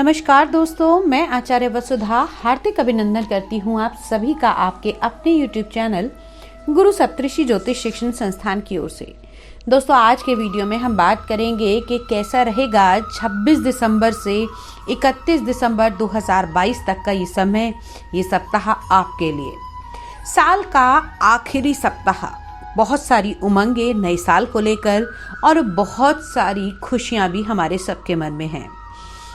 नमस्कार दोस्तों, मैं आचार्य वसुधा हार्दिक अभिनंदन करती हूँ आप सभी का आपके अपने YouTube चैनल गुरु सप्तऋषि ज्योतिष शिक्षण संस्थान की ओर से। दोस्तों, आज के वीडियो में हम बात करेंगे कि कैसा रहेगा 26 दिसंबर से 31 दिसंबर 2022 तक का ये समय, ये सप्ताह आपके लिए। साल का आखिरी सप्ताह, बहुत सारी उमंगें नए साल को लेकर और बहुत सारी खुशियां भी हमारे सबके मन में हैं।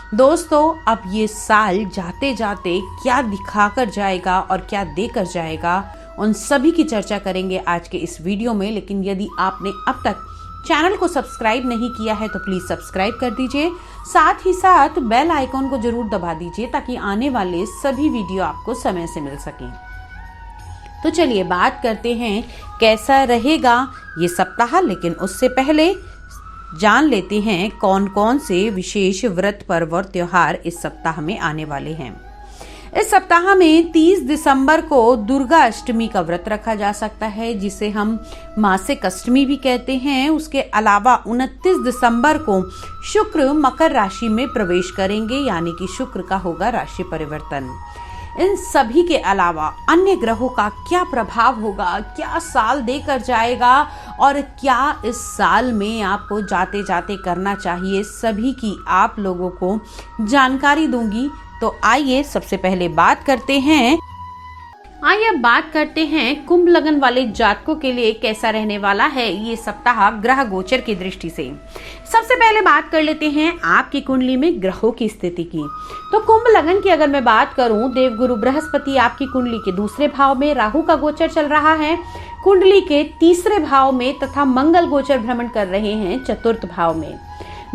दोस्तों, अब ये साल जाते जाते क्या दिखा कर जाएगा और क्या देकर जाएगा, उन सभी की चर्चा करेंगे आज के इस वीडियो में। लेकिन यदि आपने अब तक चैनल को सब्सक्राइब नहीं किया है तो प्लीज सब्सक्राइब कर दीजिए, साथ ही साथ बेल आइकॉन को जरूर दबा दीजिए ताकि आने वाले सभी वीडियो आपको समय से मिल सकें। तो चलिए बात करते हैं कैसा रहेगा ये सप्ताह। लेकिन उससे पहले जान लेते हैं कौन कौन से विशेष व्रत पर्व और त्योहार इस सप्ताह में आने वाले हैं। इस सप्ताह में 30 दिसंबर को दुर्गा अष्टमी का व्रत रखा जा सकता है, जिसे हम मासिक अष्टमी भी कहते हैं। उसके अलावा 29 दिसंबर को शुक्र मकर राशि में प्रवेश करेंगे, यानी कि शुक्र का होगा राशि परिवर्तन। इन सभी के अलावा अन्य ग्रहों का क्या प्रभाव होगा, क्या साल देकर जाएगा और क्या इस साल में आपको जाते जाते करना चाहिए, सभी की आप लोगों को जानकारी दूंगी। तो आइए सबसे पहले बात करते हैं कुंभ लगन वाले जातकों के लिए कैसा रहने वाला है ये सप्ताह ग्रह गोचर की दृष्टि से। सबसे पहले बात कर लेते हैं आपकी कुंडली में ग्रहों की स्थिति की। तो कुंभ लगन की अगर मैं बात करूं, देवगुरु बृहस्पति आपकी कुंडली के दूसरे भाव में, राहु का गोचर चल रहा है कुंडली के तीसरे भाव में, तथा मंगल गोचर भ्रमण कर रहे हैं चतुर्थ भाव में।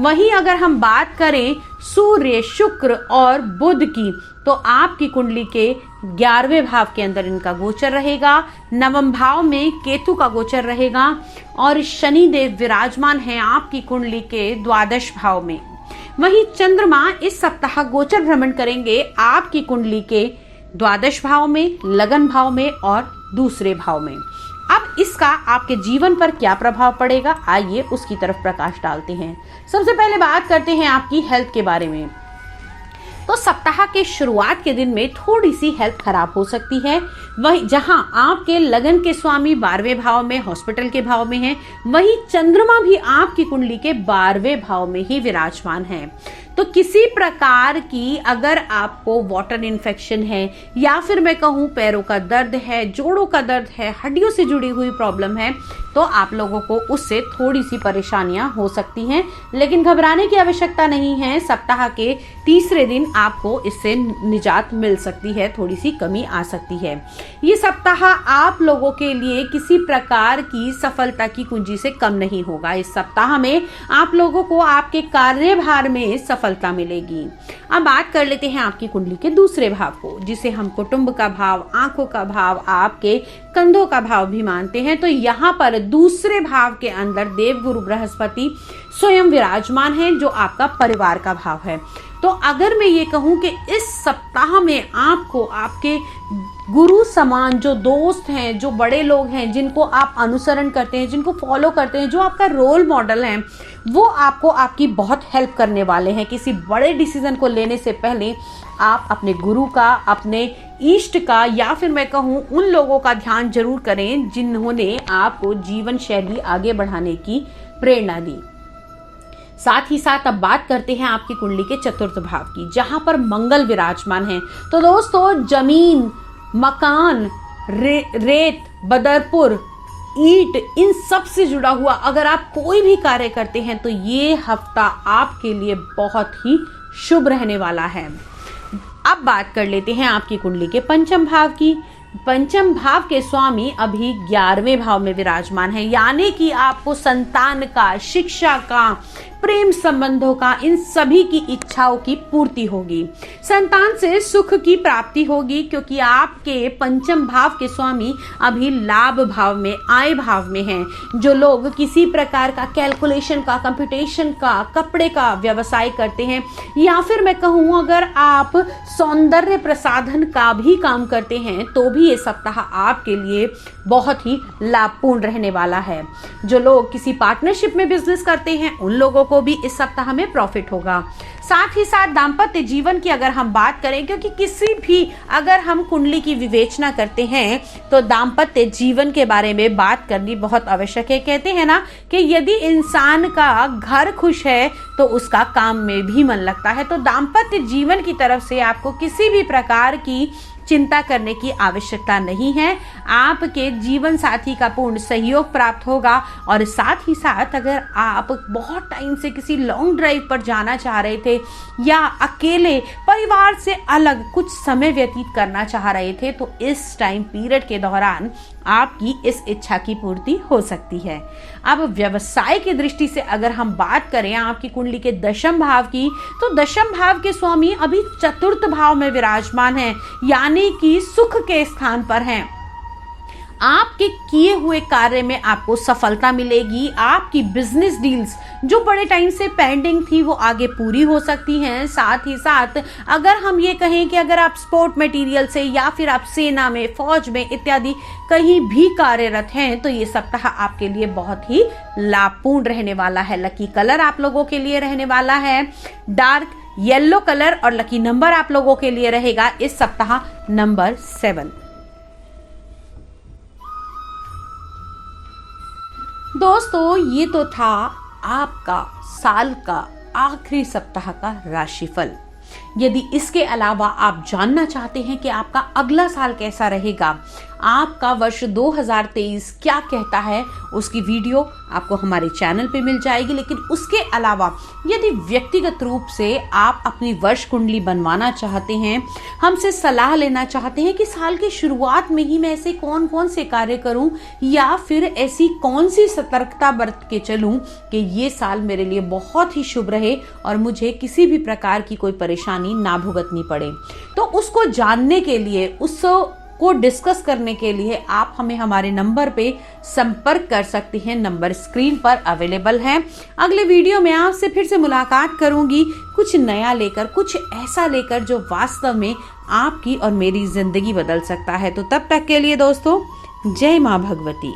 वहीं अगर हम बात करें सूर्य, शुक्र और बुध की, तो आपकी कुंडली के 11वें भाव के अंदर इनका गोचर रहेगा। नवम भाव में केतु का गोचर रहेगा और शनि देव विराजमान हैं आपकी कुंडली के 12 भाव में। वहीं चंद्रमा इस सप्ताह गोचर भ्रमण करेंगे आपकी कुंडली के 12 भाव में, लगन भाव में और दूसरे भाव में। अब इसका आपके जीवन पर क्या प्रभाव पड़ेगा, आइए उसकी तरफ प्रकाश डालते हैं। सबसे पहले बात करते हैं आपकी हेल्थ के बारे में। तो सप्ताह के शुरुआत के दिन में थोड़ी सी हेल्थ खराब हो सकती है। वहीं जहां आपके लगन के स्वामी 12वें भाव में, हॉस्पिटल के भाव में हैं, वहीं चंद्रमा भी आपकी कुंडली के 12वें भाव में ही विराजमान है। तो किसी प्रकार की अगर आपको वाटर इन्फेक्शन है, या फिर मैं कहूँ पैरों का दर्द है, जोड़ों का दर्द है, हड्डियों से जुड़ी हुई प्रॉब्लम है, तो आप लोगों को उससे थोड़ी सी परेशानियां हो सकती हैं। लेकिन घबराने की आवश्यकता नहीं है। सप्ताह के तीसरे दिन आपको इससे निजात मिल सकती है, थोड़ी सी कमी आ सकती है। ये सप्ताह आप लोगों के लिए किसी प्रकार की सफलता की कुंजी से कम नहीं होगा। इस सप्ताह में आप लोगों को आपके कार्यभार में सफलता मिलेगी। अब बात कर लेते हैं आपकी कुंडली के दूसरे भाव को, जिसे हम कुटुंब का भाव, आंखों का भाव, आपके कंधों का भाव भी मानते हैं। तो यहाँ पर दूसरे भाव के अंदर देवगुरु बृहस्पति स्वयं विराजमान है, जो आपका परिवार का भाव है। तो अगर मैं ये कहूं कि इस सप्ताह में आपको आपके गुरु समान जो दोस्त हैं, जो बड़े लोग हैं, जिनको आप अनुसरण करते हैं, जिनको फॉलो करते हैं, जो आपका रोल मॉडल हैं, वो आपको आपकी बहुत हेल्प करने वाले हैं। किसी बड़े डिसीजन को लेने से पहले आप अपने गुरु का, अपने इष्ट का, या फिर मैं कहूँ उन लोगों का ध्यान जरूर करें जिन्होंने आपको जीवन शैली आगे बढ़ाने की प्रेरणा दी। साथ ही साथ अब बात करते हैं आपकी कुंडली के चतुर्थ भाव की, जहां पर मंगल विराजमान है। तो दोस्तों, जमीन, मकान, रेत, बदरपुर, ईंट, इन सब से जुड़ा हुआ अगर आप कोई भी कार्य करते हैं तो ये हफ्ता आपके लिए बहुत ही शुभ रहने वाला है। अब बात कर लेते हैं आपकी कुंडली के पंचम भाव की। पंचम भाव के स्वामी अभी 11वें भाव में विराजमान है, यानी कि आपको संतान का, शिक्षा का, प्रेम संबंधों का, इन सभी की इच्छाओं की पूर्ति होगी। संतान से सुख की प्राप्ति होगी, क्योंकि आपके पंचम भाव के स्वामी अभी लाभ भाव में, आय भाव में हैं। जो लोग किसी प्रकार का कैलकुलेशन का, कंप्यूटेशन का, कपड़े का व्यवसाय करते हैं, या फिर मैं कहूँ अगर आप सौंदर्य प्रसाधन का भी काम करते हैं, तो भी ये सप्ताह आपके लिए बहुत ही लाभपूर्ण रहने वाला है। जो लोग किसी पार्टनरशिप में बिजनेस करते हैं, उन लोगों को भी इस सप्ताह में प्रॉफिट होगा। साथ ही साथ दाम्पत्य जीवन की अगर हम बात करें, क्योंकि किसी भी अगर हम कुंडली की विवेचना करते हैं तो दाम्पत्य जीवन के बारे में बात करनी बहुत आवश्यक है। कहते हैं ना कि यदि इंसान का घर खुश है तो उसका काम में भी मन लगता है। तो दाम्पत्य जीवन की तरफ से आपको किसी भी प्रकार की चिंता करने की आवश्यकता नहीं है। आपके जीवन साथी का पूर्ण सहयोग प्राप्त होगा। और साथ ही साथ अगर आप बहुत टाइम से किसी लॉन्ग ड्राइव पर जाना चाह रहे थे या अकेले परिवार से अलग कुछ समय व्यतीत करना चाह रहे थे, तो इस टाइम पीरियड के दौरान आपकी इस इच्छा की पूर्ति हो सकती है। अब व्यवसाय की दृष्टि से अगर हम बात करें आपकी कुंडली के दशम भाव की, तो दशम भाव के स्वामी अभी चतुर्थ भाव में विराजमान हैं, यानी कि सुख के स्थान पर हैं। आपके किए हुए कार्य में आपको सफलता मिलेगी। आपकी बिजनेस डील्स जो बड़े टाइम से पेंडिंग थी वो आगे पूरी हो सकती हैं। साथ ही साथ अगर हम ये कहें कि अगर आप स्पोर्ट मटेरियल से या फिर आप सेना में, फौज में इत्यादि कहीं भी कार्यरत हैं, तो ये सप्ताह आपके लिए बहुत ही लाभपूर्ण रहने वाला है। लकी कलर आप लोगों के लिए रहने वाला है डार्क येलो कलर, और लकी नंबर आप लोगों के लिए रहेगा इस सप्ताह नंबर 7। दोस्तों, ये तो था आपका साल का आखिरी सप्ताह का राशिफल। यदि इसके अलावा आप जानना चाहते हैं कि आपका अगला साल कैसा रहेगा, आपका वर्ष 2023 क्या कहता है, उसकी वीडियो आपको हमारे चैनल पे मिल जाएगी। लेकिन उसके अलावा यदि व्यक्तिगत रूप से आप अपनी वर्ष कुंडली बनवाना चाहते हैं, हमसे सलाह लेना चाहते हैं कि साल की शुरुआत में ही मैं ऐसे कौन कौन से कार्य करूं या फिर ऐसी कौन सी सतर्कता बरत के चलूं कि ये साल मेरे लिए बहुत ही शुभ रहे और मुझे किसी भी प्रकार की कोई परेशानी ना भुगतनी पड़े, तो उसको जानने के लिए, उसको डिस्कस करने के लिए आप हमें हमारे नंबर पे संपर्क कर सकते हैं। नंबर स्क्रीन पर अवेलेबल है। अगले वीडियो में आपसे फिर से मुलाकात करूंगी, कुछ नया लेकर, कुछ ऐसा लेकर जो वास्तव में आपकी और मेरी जिंदगी बदल सकता है। तो तब तक के लिए दोस्तों, जय मां भगवती।